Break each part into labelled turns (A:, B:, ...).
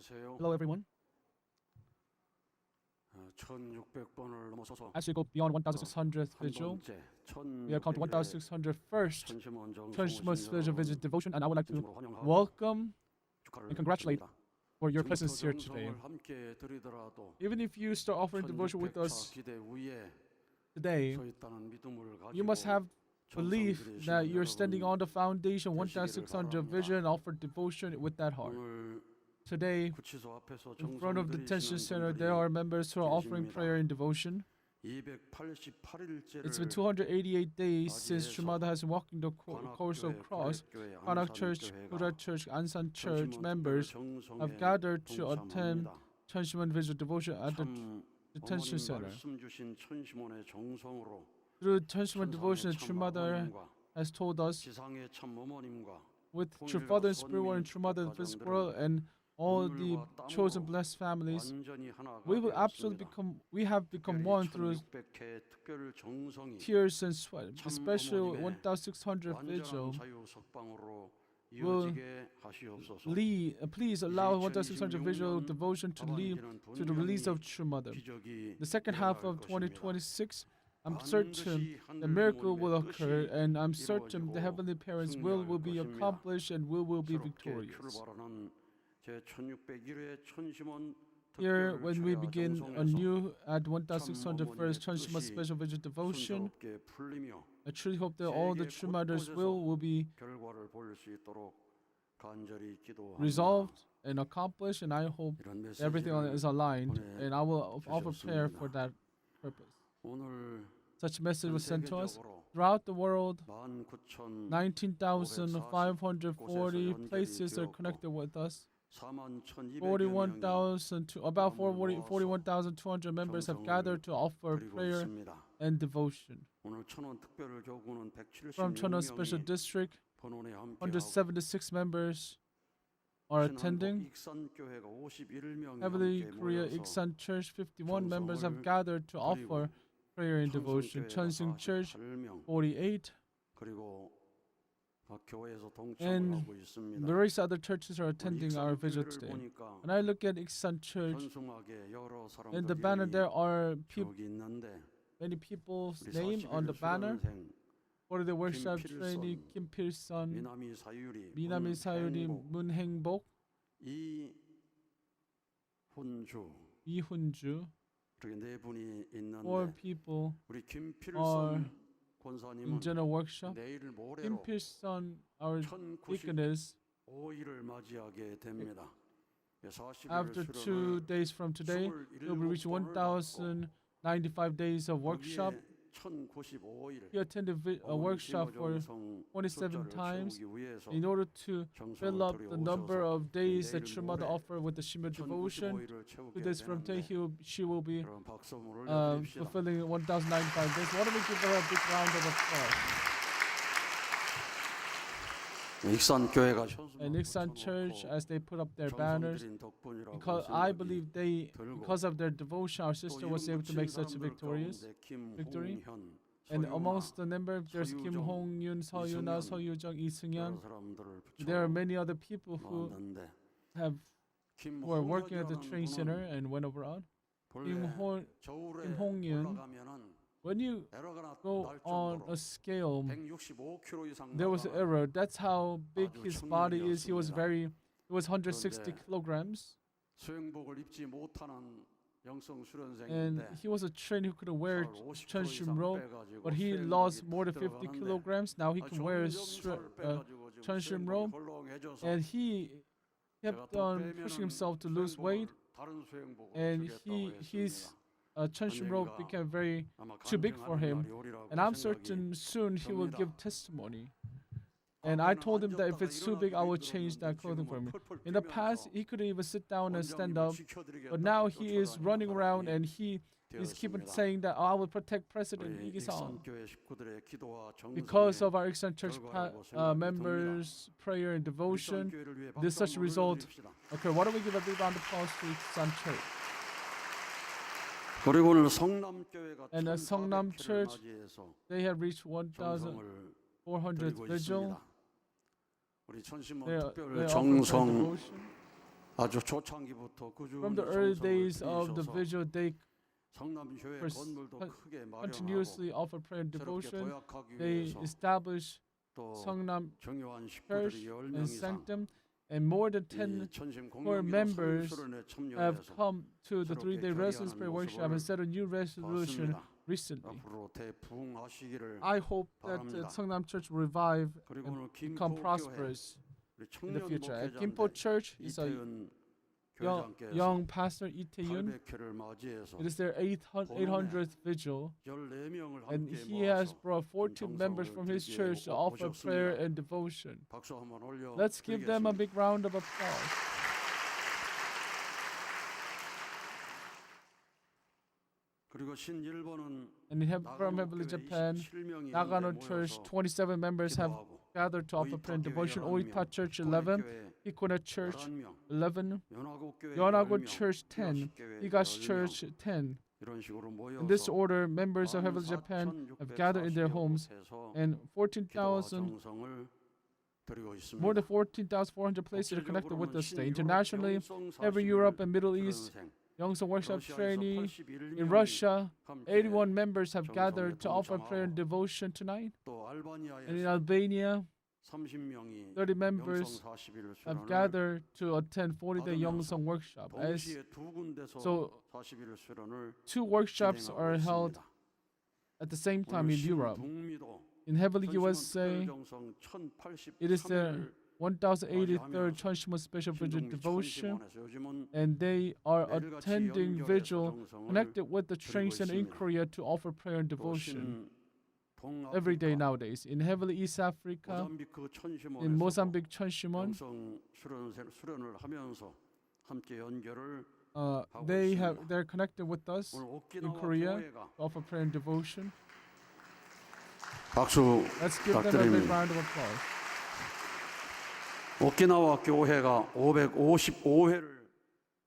A: Hello, everyone.
B: 1600번을 넘어서서
A: As we go beyond 1,600th
B: 한
A: vigil,
B: 번째
A: we have come to 1,601st
B: 천심원
A: Cheonshim special visit devotion, and I would like to
B: 진심으로 환영하고
A: welcome
B: 축하를
A: and congratulate
B: 드립니다.
A: for your presence here
B: 전부터
A: today.
B: 정성을 함께 드리더라도
A: Even if you start offering devotion with
B: 1600차
A: us
B: 기대 위에
A: today,
B: 서 있다는 믿음을
A: you must
B: 가지고
A: have belief
B: 정성
A: that
B: 들이시는
A: you're standing
B: 여러분
A: on the foundation
B: 되시기를
A: 1,600
B: 바랍니다.
A: vision and offer devotion with that heart.
B: 오늘
A: Today,
B: 구치소 앞에서
A: in front
B: 정성
A: of the detention
B: 들이시는
A: center, there are
B: 분들이
A: members who are offering
B: 계십니다.
A: prayer and devotion. It's been
B: 288일째를
A: 288 days since Chumada has been walking the course of cross. Kwanak Church, Buddha Church, Ansan Church members have gathered to attend Cheonshim Won Vigil devotion at the detention center. Through Cheonshim Won devotion, Chumada has told us, with True Father and Spirit World and True Mother and Physical World and all the chosen blessed families, we have become one through tears and sweat. The special 1,600 vigil will please allow 1,600 vigil devotion to lead to the release of True Mother. The second half of 2026, I'm certain the miracle will occur, and I'm certain the Heavenly Parents' will be accomplished and will be victorious. Here, when we begin anew at 1,601st Cheonshim Won Special Vigil Devotion, I truly hope that all the True Mother's will be resolved and accomplished, and I hope everything is aligned, and I will offer prayer for that purpose. Such message was sent to us. Throughout the world, 19,540 places are connected with us. 41,200 members have gathered to offer prayer and devotion. From Cheonwon Special District, 176 members are attending. Heavenly Korea Iksan Church, 51 members have gathered to offer prayer and devotion. Cheonshim Church, 48. And various other churches are attending our vigil today. When I look at Iksan Church, in the banner there are many people's names on the banner. For the workshop trainee, Kim Pil-sun, Minami Sayuri, Moon Heng-bok, Lee Hun-ju. 4 people are in general workshop. Kim Pil-sun, our deaconess, after 2 days from today, will be reaching 1,095 days of workshop. He attended a workshop for 27 times in order to fill up the number of days that True Mother offered with the Shima devotion. 2 days from today, she will be fulfilling 1,095 days. Why don't we give her a big round of applause? And Iksan Church, as they put up their banners, because I believe because of their devotion, our sister was able to make such a victory. And amongst the number, there's Kim Hong-yun, Seo Yuna, Seo Yu-jung, Lee Seung-yeon. There are many other people who were working at the training center and went abroad. Kim Hong-yun, when you go on a scale, there was an error. That's how big his body is. He was 160 kilograms. And he was a trainee who couldn't wear Cheonshim robe, but he lost more than 50 kilograms. Now he can wear Cheonshim robe, and he kept on pushing himself to lose weight, and his Cheonshim robe became too big for him, and I'm certain soon he will give testimony. And I told him that if it's too big, I will change that clothing for him. In the past, he couldn't even sit down and stand up, but now he is running around and he is keeping saying that I will protect President Lee Gi-sung. Because of our Iksan Church members' prayer and devotion, this such a result. Okay, why don't we give a big round of applause to Iksan Church? And at Seongnam Church, they have reached 1,400th vigil. They are
B: 정성 아주 초창기부터
A: From the
B: 꾸준히
A: early
B: 정성을
A: days of the
B: 들이셔서
A: vigil, they
B: 성남교회
A: pers-
B: 건물도 크게 마련하고
A: continuously offer prayer and
B: 새롭게
A: devotion.
B: 도약하기
A: They
B: 위해서
A: established
B: 또
A: Seongnam
B: 정요한
A: Church
B: 식구들이 10명
A: and
B: 이상
A: Sanctum, and more than
B: 이
A: 10
B: 천심
A: core
B: 공동기도
A: members
B: 성수련에
A: have
B: 참여해서
A: come to the
B: 새롭게
A: 3-day restless
B: 결의하는
A: prayer workshop and
B: 모습을
A: set a new resolution
B: 봤습니다.
A: recently.
B: 앞으로 대부흥하시기를
A: I hope that
B: 바랍니다.
A: Seongnam Church will revive
B: 그리고
A: and
B: 오늘
A: become
B: 김포교회
A: prosperous
B: 우리
A: in the
B: 청년
A: future. At Gimpo
B: 목회자인데
A: Church is a
B: 이태은
A: young,
B: 교회장께서
A: young pastor Lee Tae-yoon.
B: 800회를 맞이해서
A: It is their 800th vigil,
B: 14명을
A: and
B: 함께
A: he has
B: 모아서
A: brought 14 members from his church to offer prayer and devotion.
B: 박수 한번 올려
A: Let's give them a
B: 드리겠습니다.
A: big round of applause.
B: 그리고 신일본은
A: And from Heavenly Japan,
B: 27명이
A: Nagano Church, 27 members have gathered to offer prayer and devotion. Oita Church 11, Hikone Church 11, Yonago Church 10, Higashi Church 10.
B: 이런 식으로
A: In this
B: 모여서
A: order, members of Heavenly Japan have gathered in their homes, and 14,000, more than 14,400 places are connected with us today. Internationally, every Europe and Middle East, Youngsong Workshop Trainee, in Russia, 81 members have gathered to offer prayer and devotion tonight. And in Albania, 30 members have gathered to attend 40-day Youngsong workshop. So 2 workshops are held at the same time in Europe. In Heavenly USA, it is the 1083rd Cheonshim Won Special Vigil Devotion, and they are attending vigil connected with the training center in Korea to offer prayer and devotion every day nowadays. In Heavenly East Africa, in Mozambique Cheonshim Won, they're connected with us in Korea to offer prayer and devotion.
B: 박수
A: Let's give them a big
B: 부탁드립니다.
A: round of applause.
B: 오키나와 교회가 555회를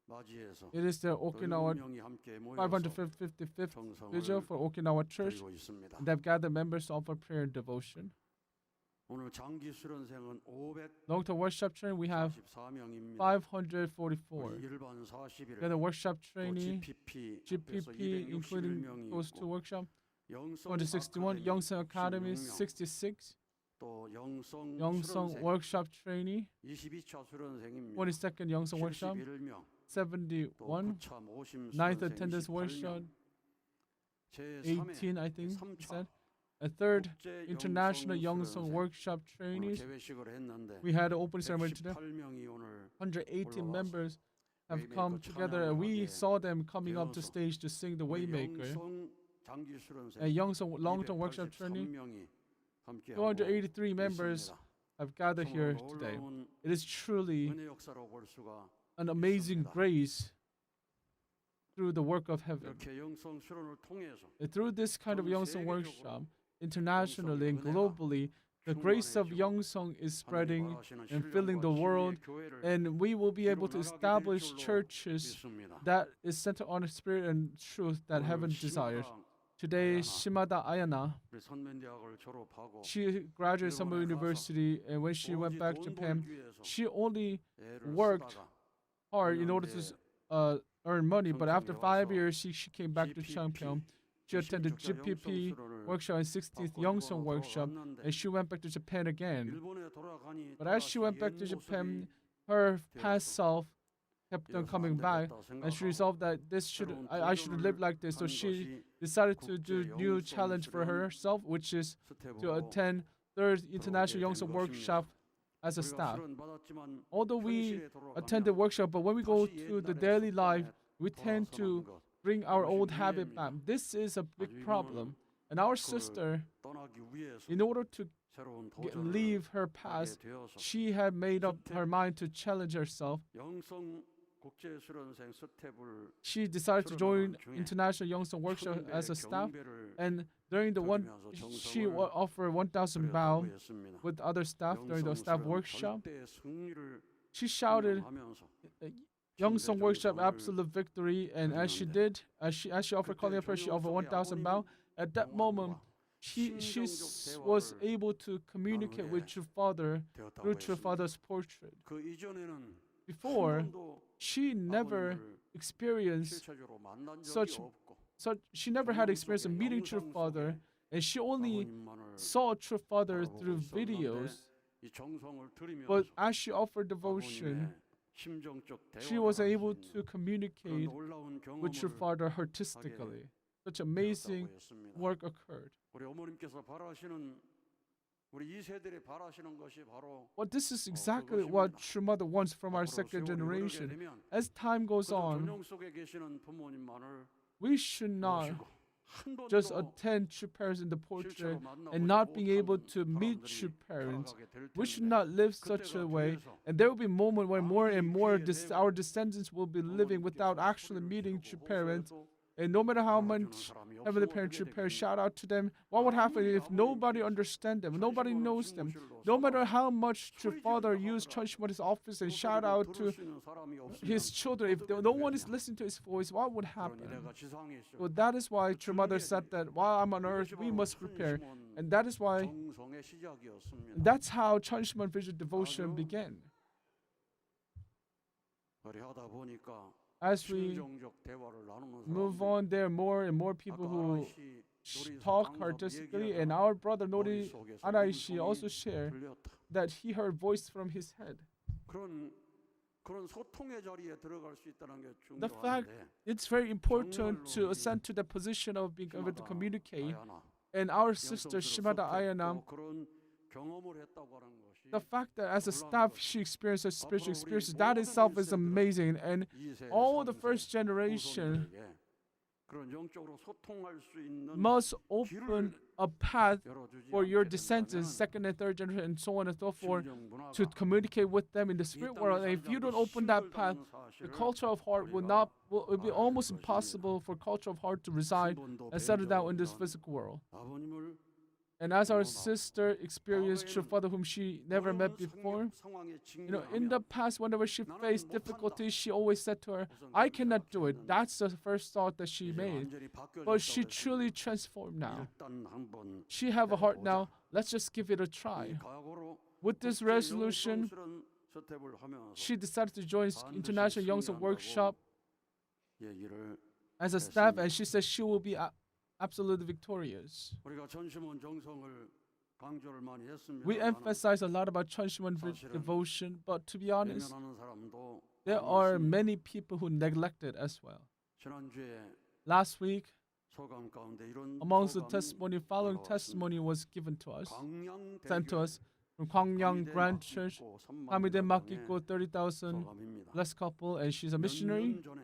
B: 맞이해서
A: It is the Okinawa
B: 10명이 함께 모여서
A: 555th vigil for Okinawa Church.
B: 드리고 있습니다.
A: They've gathered members to offer prayer and devotion.
B: 오늘 장기 수련생은
A: Long-term workshop training, we have
B: 544명입니다.
A: 544.
B: 일반 41,
A: Then the workshop trainee,
B: GPP,
A: GPP, including those 2 workshops, 261. Youngsong Academy, 66.
B: 또 영성
A: Youngsong
B: 수련생
A: workshop trainee,
B: 22차 수련생입니다.
A: 22nd Youngsong workshop,
B: 71명,
A: 71.
B: 9차 모심
A: 9th
B: 수련생
A: attendance
B: 28명,
A: workshop,
B: 제3회
A: 18, I think it said. A 3rd International Youngsong workshop
B: 오늘
A: trainees.
B: 개회식을 했는데
A: We had an opening ceremony today.
B: 118명이 오늘
A: 118 members have come together, and we saw them coming up to stage to sing the Waymaker.
B: 영성 장기 수련생
A: A Youngsong long-term workshop trainee,
B: 283명이 함께
A: 283 members have gathered here today. It is truly
B: 은혜 역사로 볼 수가
A: an amazing grace through the work of heaven.
B: 이렇게 영성 수련을 통해서
A: And through this kind of Youngsong workshop, internationally and globally, the grace of Youngsong is spreading and filling the world, and we will be able to establish churches that is centered on the spirit and truth that heaven desires. Today, Shimada Ayana,
B: 우리 선면대학을 졸업하고
A: she graduated Summer University, and when she went back to Japan, she only worked hard in order to earn money. But after 5 years, she came back to Changpyeong. She attended GPP workshop and 16th Youngsong workshop, and she went back to Japan again. But as she went back to Japan, her past self kept on coming back, and she resolved that I should live like this. So she decided to do new challenge for herself, which is to attend 3rd International Youngsong workshop as a staff. Although we attended workshop, but when we go to the daily life, we tend to bring our old habit back. This is a big problem. And our sister, in order to leave her past, she had made up her mind to challenge herself. She decided to join International Youngsong Workshop as a staff, and during the one, she offered 1,000 bao with other staff during the staff workshop. She shouted, Youngsong workshop absolute victory, and as she did, as she offered calling up her, she offered 1,000 bao. At that moment, she was able to communicate with True Father through True Father's portrait. before,
B: 번도
A: she never
B: 아버님을
A: experienced
B: 실체적으로 만난
A: such
B: 적이 없고
A: she never had experience of
B: 속에,
A: meeting true
B: 영상
A: father,
B: 속에
A: and she only
B: 아버님만을
A: saw true father
B: 바라보고
A: through
B: 있었는데
A: videos.
B: 이 정성을 들이면서
A: But as she offered devotion,
B: 아버님의 심정적
A: she
B: 대화를
A: was
B: 할 수
A: able
B: 있는
A: to
B: 그런
A: communicate
B: 놀라운
A: with true
B: 경험을
A: father artistically. Such amazing
B: 되었다고 했습니다.
A: work occurred.
B: 우리 어머님께서 바라시는 우리 2세들이 바라시는 것이 바로
A: Well, this is exactly what true mother wants from our
B: 앞으로
A: second
B: 세월이 흐르게
A: generation.
B: 되면
A: As time goes
B: 그저
A: on,
B: 전용 속에 계시는 부모님만을
A: we should not
B: 모시고 한
A: just
B: 번도
A: attend true parents in the
B: 실제로
A: portrait
B: 만나보지
A: and not being able
B: 못한
A: to meet
B: 사람들이
A: true parents.
B: 살아가게 될
A: We should
B: 텐데
A: not live such
B: 그때가
A: a way,
B: 뒤에서
A: and there will be a moment where more and more
B: 아무리 귀에
A: our
B: 대고
A: descendants will be living without
B: 어머님께서
A: actually
B: 소리를
A: meeting
B: 지르고
A: true parents.
B: 호소해도
A: And no matter how
B: 알아주는
A: much
B: 사람이
A: heavenly
B: 없으면
A: parents,
B: 어떻게
A: true parents
B: 되겠니?
A: shout out to them, what would happen
B: 아무리
A: if nobody
B: 아버님께서
A: understands them, nobody
B: 천심원을
A: knows them?
B: 집무실로
A: No matter
B: 삼아
A: how much true
B: 소리
A: father
B: 지른다고
A: used
B: 하더라도
A: Cheonshim Won's office and
B: 그
A: shout
B: 소리를
A: out
B: 들을
A: to
B: 수 있는 사람이 없으면
A: his children, if
B: 어떻게
A: no one is
B: 되겠냐?
A: listening to his voice, what would
B: 그런
A: happen?
B: 이래가 지상에 있을
A: So
B: 때
A: that is why true mother
B: 준비해야
A: said
B: 됩니다.
A: that while I'm on earth,
B: 이것이
A: we
B: 바로
A: must prepare.
B: 천심원
A: And that is why
B: 정성의 시작이었습니다.
A: that's how Cheonshim Won Vision Devotion
B: 아주
A: began.
B: 그리 하다 보니까
A: As we
B: 심정적 대화를 나누는
A: move
B: 사람들이
A: on, there are more and more people
B: 아까
A: who
B: 아라이시
A: talk
B: 요리사
A: artistically,
B: 얘기하다가
A: and our brother Nori
B: 머릿속에서
A: Araishi
B: 음성이
A: also shared
B: 들렸다.
A: that he heard voice from his head.
B: 그런 소통의 자리에 들어갈 수 있다는 게
A: The fact
B: 중요한데
A: it's very important to
B: 정말로
A: ascend to the position of being able to
B: 시마다
A: communicate.
B: 아야나
A: And our sister Shimada
B: 영성스러운
A: Ayanam,
B: 또 그런 경험을 했다고 하는 것이
A: the fact that as a staff she experienced a spiritual
B: 앞으로 우리
A: experience, that
B: 모든
A: itself is
B: 일세들은
A: amazing. And
B: 2세,
A: all the
B: 3세
A: first generation
B: 후손들에게 그런 영적으로 소통할 수 있는
A: must open a path
B: 열어주지
A: for your
B: 않게
A: descendants,
B: 된다면
A: second and third generation, and so on and so forth,
B: 심정 문화가
A: to communicate with them in the
B: 이
A: spirit
B: 땅에
A: world. And if you don't open that path,
B: 힘들다는
A: the
B: 사실을
A: culture of heart will be
B: 알아야
A: almost
B: 될 것입니다.
A: impossible for culture of heart to reside
B: 한 번도
A: and settle down in
B: 뵌
A: this
B: 적이 없는
A: physical world.
B: 아버님을
A: And as our
B: 경험하고
A: sister experienced true
B: 과거에는
A: father whom she never met
B: 어려운
A: before,
B: 상황에
A: in the
B: 직면하면
A: past, whenever she
B: 나는
A: faced
B: 못한다.
A: difficulties, she always said to her,
B: 우선
A: I
B: 그렇게
A: cannot do it.
B: 생각했는데
A: That's the first thought that she
B: 이제
A: made.
B: 완전히
A: But she
B: 바뀌어졌다고
A: truly
B: 했습니다.
A: transformed now.
B: 일단 한번
A: She have a heart
B: 해보자.
A: now. Let's just give it a
B: 이
A: try.
B: 각오로
A: With this
B: 국제
A: resolution,
B: 영성스러운 스텝을 하면서
A: she decided to join
B: 반드시
A: International Youngsung
B: 승리한다고
A: Workshop
B: 얘기를
A: as a staff,
B: 했습니다.
A: and she says she will be absolutely victorious.
B: 우리가 전심원 정성을 강조를 많이 했습니다.
A: We emphasize a lot about Cheonshim Won
B: 사실은
A: devotion, but to be honest,
B: 외면하는 사람도
A: there
B: 많이
A: are
B: 있습니다.
A: many people who neglect it as well.
B: 지난주에
A: Last week,
B: 소감 가운데 이런
A: amongst the
B: 소감이
A: testimony, following
B: 올라왔습니다.
A: testimony was given to us, sent to
B: 광양대교회
A: us from Gwangyang
B: 하미대
A: Grand Church,
B: 막기고 3만
A: Hamide
B: 명의
A: Makiko, 30,000
B: 소감입니다.
A: blessed couple, and she's a
B: 몇
A: missionary.
B: 년 전에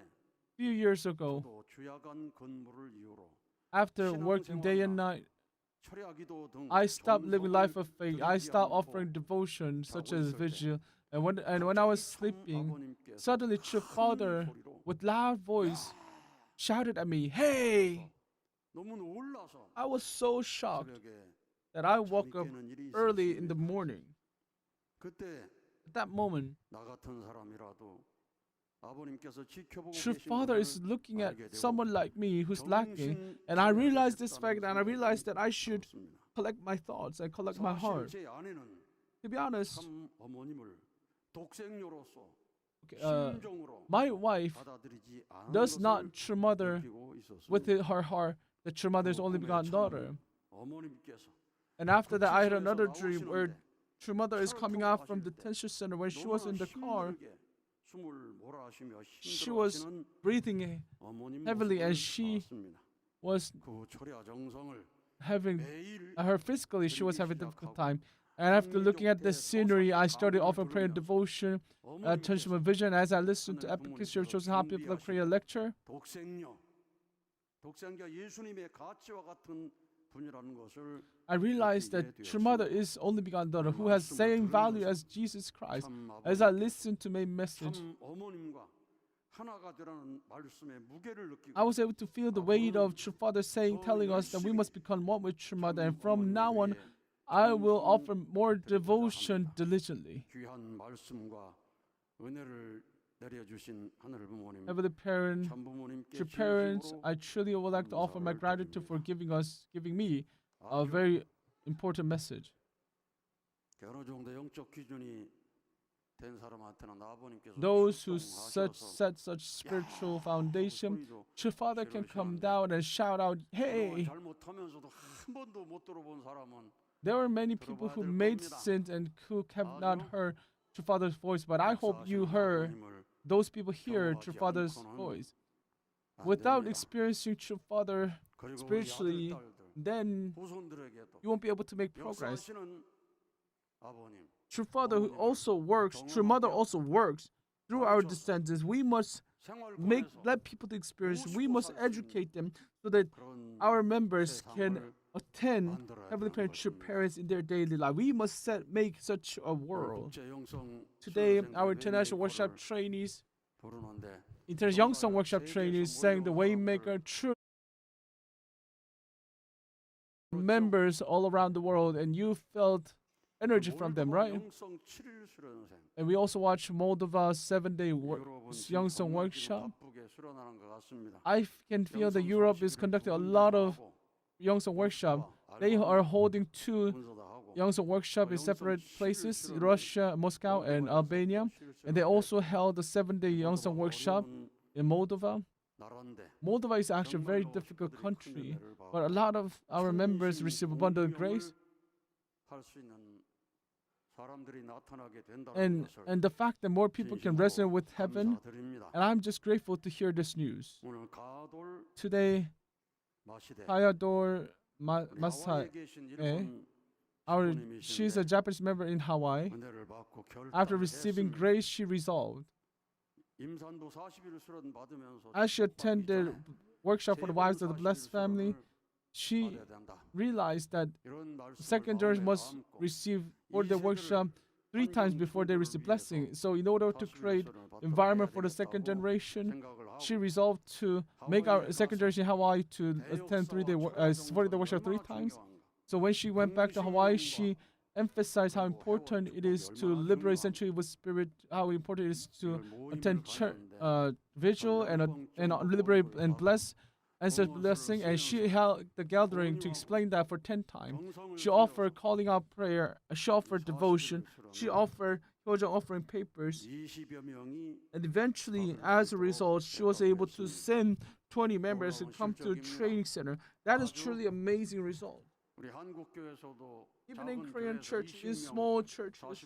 A: Few years ago,
B: 저도 주야간 근무를 이유로
A: after working day and night,
B: 철야기도 등
A: I stopped living life of faith. I
B: 드리지
A: stopped
B: 않고
A: offering devotion, such
B: 자고
A: as
B: 있을 때
A: vigil. And when I was
B: 갑자기 참
A: sleeping,
B: 아버님께서
A: suddenly true
B: 큰
A: father,
B: 소리로
A: with loud voice, shouted at me, "Hey!"
B: 너무 놀라서
A: I was so shocked
B: 새벽에
A: that I
B: 잠이
A: woke up
B: 깨는 일이
A: early in the
B: 있었습니다.
A: morning.
B: 그때
A: At that moment,
B: 나 같은 사람이라도 아버님께서 지켜보고
A: true
B: 계신
A: father
B: 것을
A: is looking at
B: 알게 되고
A: someone like me who's lacking,
B: 정신
A: and I realized this
B: 차려야겠다는
A: fact, and I realized that I should
B: 생각이
A: collect my thoughts and collect my
B: 들었습니다.
A: heart.
B: 사실 제 아내는
A: To be honest,
B: 참 어머님을 독생녀로서
A: okay,
B: 심정으로
A: my wife
B: 받아들이지 않은
A: does
B: 것을
A: not true mother
B: 느끼고 있었습니다.
A: with her heart the true mother's only begotten daughter.
B: 어머님께서
A: And after that, I had
B: 불치선에서
A: another dream where
B: 나오시는데
A: true mother is
B: 차를
A: coming
B: 타고
A: out from the
B: 가실 때
A: tension center. When she was in
B: 너무나
A: the car,
B: 힘들게 숨을 몰아쉬며
A: she was
B: 힘들어하시는
A: breathing
B: 어머님
A: heavily, and
B: 모습을
A: she
B: 봤습니다.
A: was
B: 그 철야 정성을
A: having
B: 매일
A: her physically, she was having a difficult time. And after looking at the scenery, I started offering prayer and devotion, Cheonshim Won Vision. As I listened to Epic History of Chosen Happy People of Korea lecture,
B: 독생자 예수님의 가치와 같은 분이라는 것을
A: I realized that true mother is only begotten daughter who has same value as Jesus Christ.
B: 참
A: As I listened to my message,
B: 참 어머님과 하나가 되라는 말씀의 무게를 느끼고
A: I was able to feel the weight of true father saying, telling us that we must become one with true mother. And from now on, I will offer more devotion diligently.
B: 귀한 말씀과 은혜를 내려주신 하늘 부모님,
A: Heavenly parent,
B: 참 부모님께
A: true parents,
B: 진심으로
A: I truly would like to offer my gratitude for giving me a very important message.
B: 어느 정도 영적 기준이
A: those who set such spiritual foundation, true Father can come down and shout out, "Hey!" There were many people who made sins and who have not heard true Father's voice, but I hope you heard. Those people hear true Father's voice. Without experiencing true Father spiritually, then you won't be able to make progress. True Father who also works, true Mother also works through our descendants. We must let people to experience. We must educate them so that our members can attend Heavenly Parents, true parents in their daily life. We must make such a world. Today, our international workshop trainees, Youngsong workshop trainees sang the Waymaker. True members all around the world, and you felt energy from them, right? And we also watched Moldova's 7-day Youngsong workshop. I can feel that Europe is conducting a lot of Youngsong workshop. They are holding 2 Youngsong workshop in separate places, Russia, Moscow, and Albania. And they also held a 7-day Youngsong workshop in Moldova. Moldova is actually a very difficult country, but a lot of our members receive abundant grace. And the fact that more people can resonate with heaven, and I'm just grateful to hear this news. Today, Hayador Masai, she's a Japanese member in Hawaii. After receiving grace, she resolved. As she attended workshop for the wives of the blessed family, she realized that second generation must receive for the workshop 3 times before they receive blessing. So in order to create environment for the second generation, she resolved to make our second generation in Hawaii to attend 40-day workshop 3 times. So when she went back to Hawaii, she emphasized how important it is to liberate century with spirit, how important it is to attend vigil and liberate and bless ancestors' blessing. And she held the gathering to explain that for 10 times. She offered calling out prayer. She offered devotion. She offered offering papers. And eventually, as a result, she was able to send 20 members to come to a training center. That is truly amazing result. Even in Korean church, in small churches,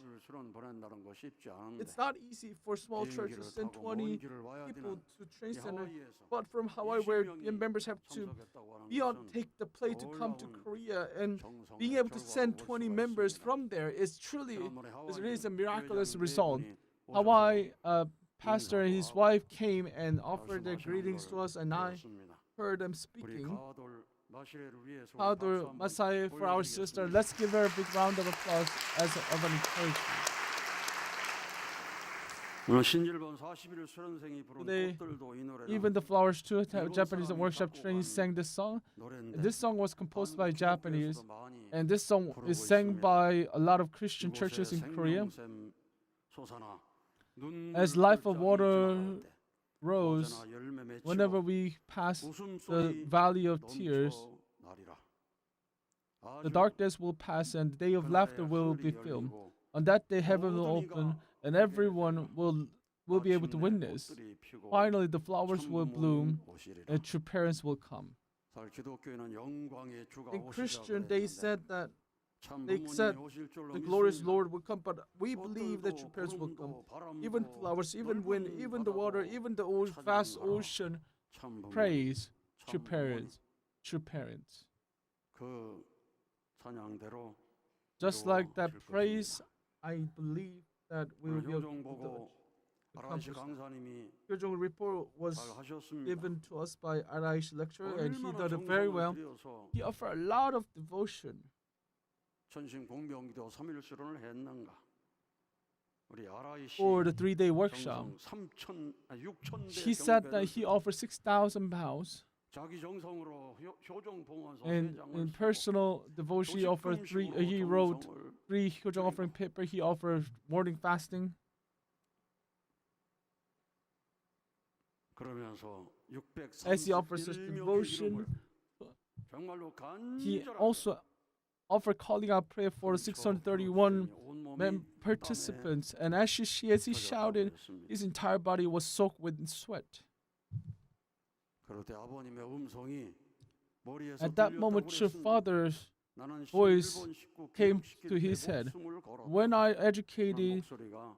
A: it's not easy for small churches to send 20 people to train center. But from Hawaii, where members have to take the plane to come to Korea, and being able to send 20 members from there is a miraculous result. Hawaii pastor and his wife came and offered their greetings to us, and I heard them speaking. Father Masai, for our sister, let's give her a big round of applause as of an encouragement. Today, even the Flowers too, Japanese workshop trainees sang this song. This song was composed by Japanese, and this song is sang by a lot of Christian churches in Korea. As life of water rose, whenever we pass the valley of tears, the darkness will pass and the day of laughter will be filled. On that day, heaven will open and everyone will be able to witness. Finally, the flowers will bloom and true parents will come. In Christian, they said that the glorious Lord will come, but we believe that true parents will come. Even flowers, even wind, even the water, even the vast ocean praise true parents, true parents. Just like that praise, I believe that we will be able to accomplish. Kyojong report was given to us by Arai's lecturer, and he did it very well. He offered a lot of devotion. For the 3-day workshop, he said that he offered 6,000 pounds. And in personal devotion, he offered he wrote 3 Kyojong offering paper. He offered morning fasting. As he offers such devotion, he also offered calling out prayer for 631 participants, and as he shouted, his entire body was soaked with sweat. At that moment, your father's voice came to his head. When I educated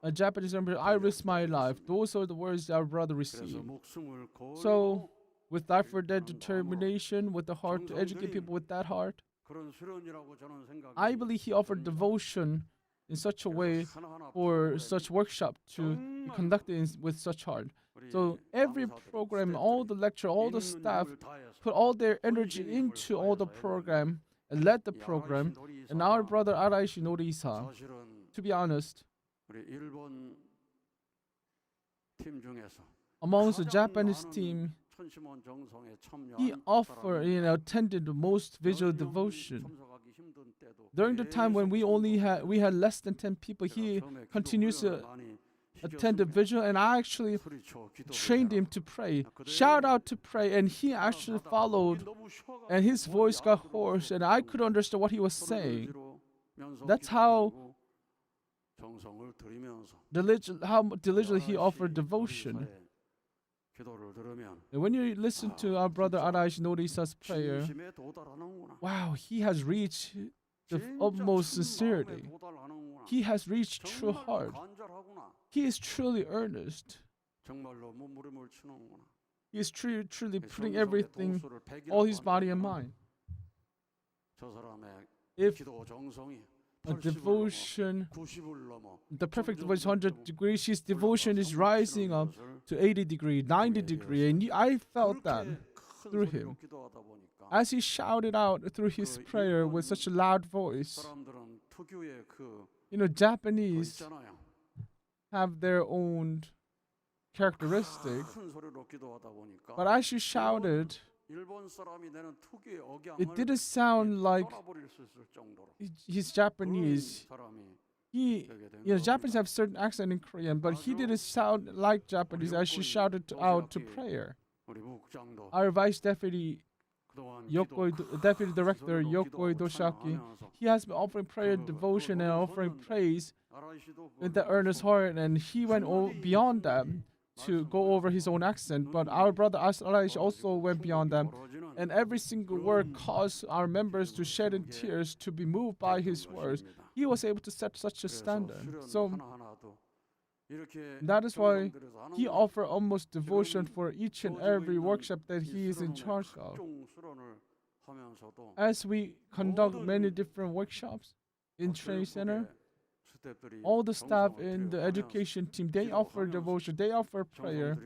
A: a Japanese member, I risked my life. Those are the words our brother received. So, with that for that determination, with the heart to educate people with that heart, I believe he offered devotion in such a way for such workshop to be conducted with such heart. So every program, all the lecture, all the staff put all their energy into all the program and led the program. And our brother Araishi Norisa, to be honest, amongst the Japanese team, he attended the most visual devotion. During the time when we had less than 10 people, he continues to attend the vigil, and I actually trained him to pray, shout out to pray, and he actually followed, and his voice got hoarse, and I couldn't understand what he was saying. That's how diligently he offered devotion. And when you listen to our brother Araishi Norisa's prayer, wow, he has reached the utmost sincerity. He has reached true heart. He is truly earnest. He is truly putting everything, all his body and mind. If a devotion, the perfect devotion is 100 degrees, his devotion is rising up to 80 degrees, 90 degrees, and I felt that through him. As he shouted out through his prayer with such a loud voice, Japanese have their own characteristic, but as she shouted, it didn't sound like he's Japanese. Japanese have certain accent in Korean, but he didn't sound like Japanese as she shouted out to prayer. Our Vice Deputy Deputy Director Yokoi Doshaki, he has been offering prayer and devotion and offering praise with the earnest heart, and he went beyond that to go over his own accent. But our brother Araishi also went beyond that, and every single word caused our members to shed in tears, to be moved by his words. He was able to set such a standard. So that is why he offers almost devotion for each and every workshop that he is in charge of. As we conduct many different workshops in training center, all the staff in the education team, they offer devotion, they offer prayer,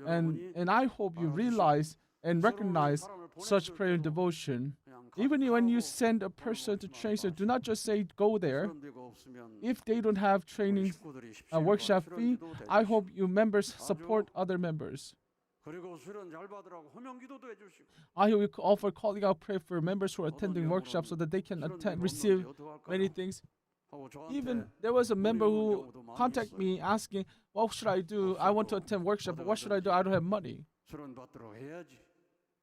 A: and I hope you realize and recognize such prayer and devotion. Even when you send a person to train, so do not just say go there. If they don't have training workshop fee, I hope you members support other members. I hope you offer calling out prayer for members who are attending workshops so that they can receive many things. Even there was a member who contacted me asking, what should I do? I want to attend workshop, but what should I do? I don't have money.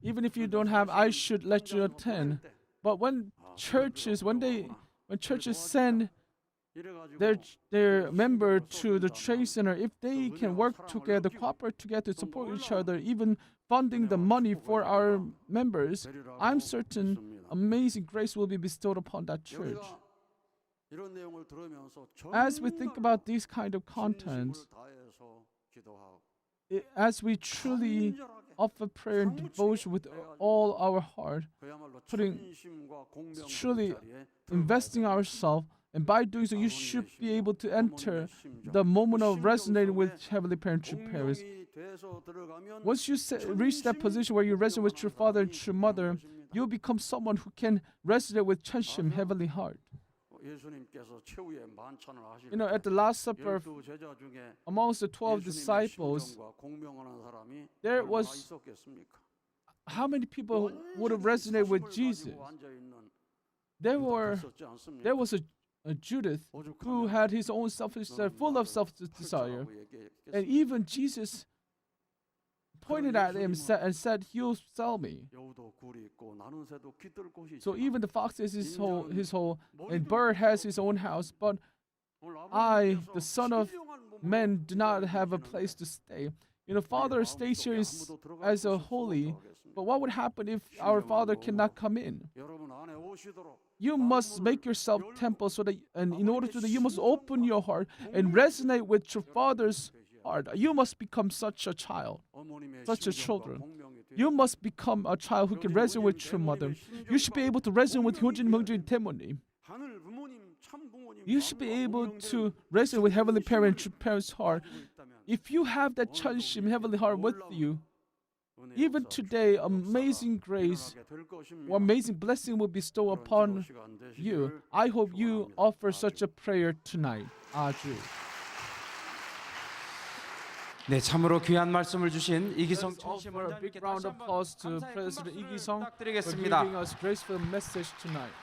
A: Even if you don't have, I should let you attend. But when churches send their member to the training center, if they can work together, cooperate together, support each other, even funding the money for our members, I'm certain amazing grace will be bestowed upon that church. As we think about these kind of contents, as we truly offer prayer and devotion with all our heart, truly investing ourselves, and by doing so, you should be able to enter the moment of resonating with Heavenly Parent, true parents. Once you reach that position where you resonate with true Father and true Mother, you'll become someone who can resonate with Cheonshim, Heavenly Heart. At the Last Supper, amongst the 12 disciples, there was how many people would have resonated with Jesus? There was a Judas who had his own selfish desire, full of self-desire, and even Jesus pointed at him and said, "You'll sell me."
B: 여우도 굴이 있고 나는 새도 깃들 곳이
A: So
B: 있지만
A: even the fox has his hole, and bird has his own house, but I, the Son of Man, do not have a place to stay. Father stays here as a holy, but what would happen if our Father cannot come in?
B: 여러분 안에 오시도록
A: You must make yourself temple so that, and in order to that, you must open your heart and resonate with your Father's heart. You must become such a child,
B: 어머님의
A: such a
B: 심정과
A: children.
B: 공명이 되어
A: You must become a child who can resonate with your mother. You should be able to resonate with 효진, 명진, 태모님.
B: 하늘 부모님 참 부모님
A: You should be
B: 마음과
A: able
B: 운명대로
A: to resonate with Heavenly Parent, true parent's heart.
B: 가지고 있다면
A: If you have that Cheonshim Heavenly Heart with you, even today, amazing grace or amazing blessing will bestow upon you. I hope you offer such a prayer tonight. 아주.
C: 네, 참으로 귀한 말씀을 주신 이기성
A: Let's
C: 천심
A: offer a big
C: 원장님께
A: round
C: 다시
A: of
C: 한번
A: applause to
C: 감사의 큰
A: President
C: 박수를
A: 이기성 for
C: 부탁드리겠습니다.
A: giving us graceful message tonight.